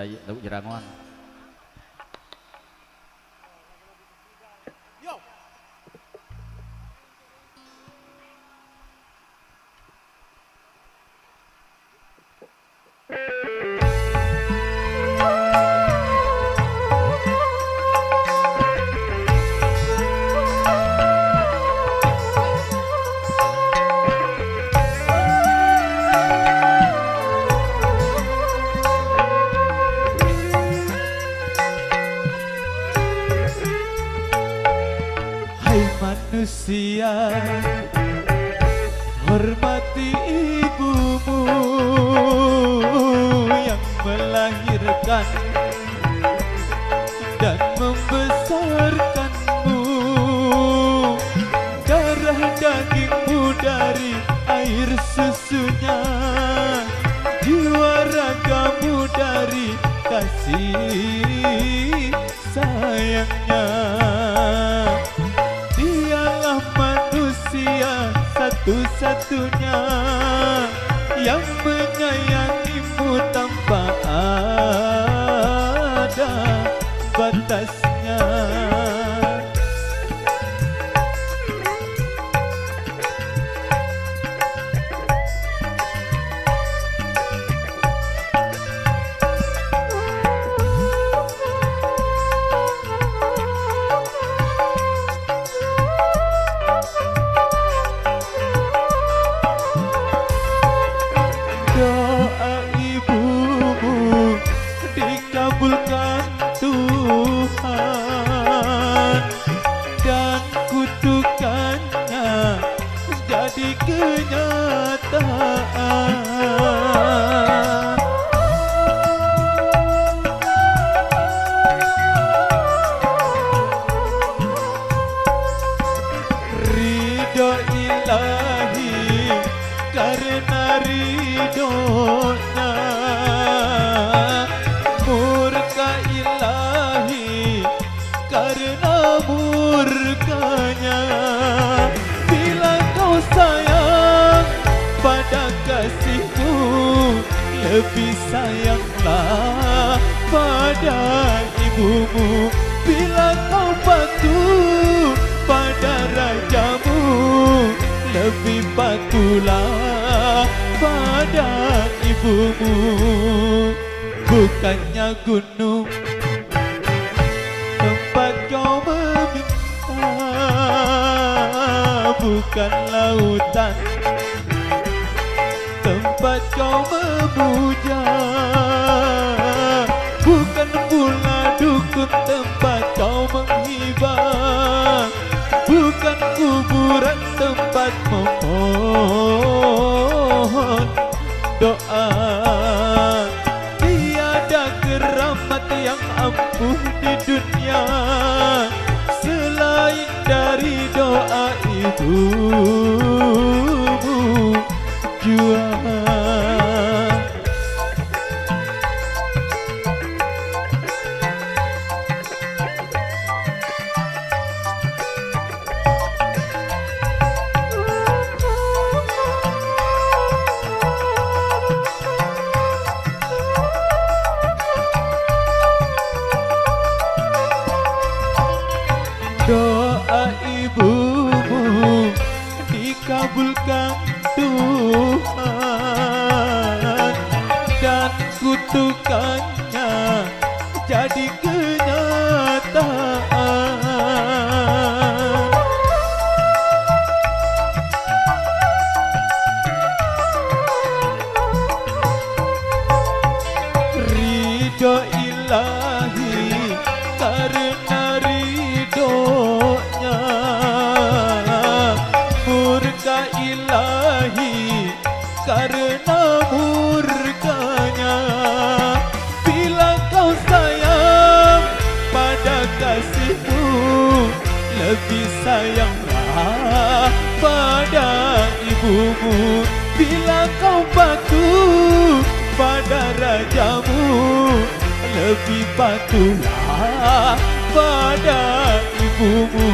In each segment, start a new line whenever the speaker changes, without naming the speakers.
Lagu Jerangon.
Manusia, hormati ibumu yang melahirkan dan membesarkanmu. Darah dagingmu dari air susunya, jiwa ragamu dari kasih sayangnya. Satu-satunya yang menyayangimu tanpa ada batasnya. Dikabulkan Tuhan dan kutukannya jadi kenyataan. Ridho ilahi karena ridhonya, murka ilahi karena murkanya. Bila kau sayang pada kasihmu, lebih sayanglah pada ibumu. Bila kau patuh pada rajamu, lebih patuhlah pada ibumu. Bukannya gunung tempat kau meminta, bukan lautan tempat kau memuja, bukan pula dukun tempat kau menghibah, bukan kuburan tempat memohon doa. Keramat yang ampuh di dunia selain dari doa ibumu jua. Doa ibumu dikabulkan Tuhan dan kutukannya jadi kenyataan. Ridho ilahi karena ridhonya, murka ilahi karena murkanya. Bila kau sayang pada kasihmu, lebih sayanglah pada ibumu. Bila kau patuh pada rajamu, lebih patuhlah pada ibumu.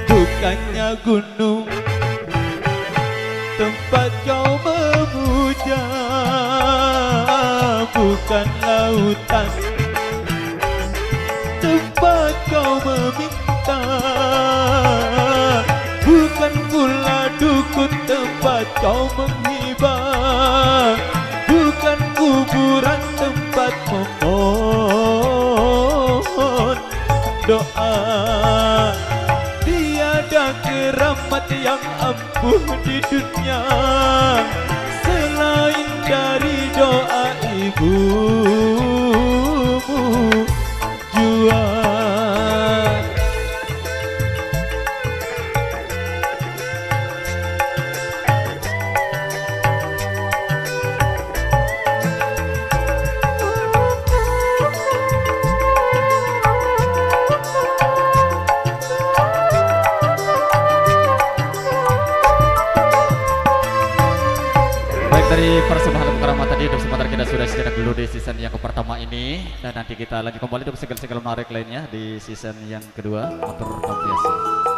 Bukannya gunung tempat kau memuja, bukan lautan tempat kau meminta, bukan pula dukun tempat kau menghibah, bukan kuburan tempat memohon doa. Tiada keramat yang ampuh di dunia selain dari doa ibumu jua.
Dari persembahan Karama tadi untuk sementara kita sudah sekitar dulu di season yang pertama ini, dan nanti kita lagi kembali untuk segala-segala menarik lainnya di season yang kedua. Motor Tompiasi.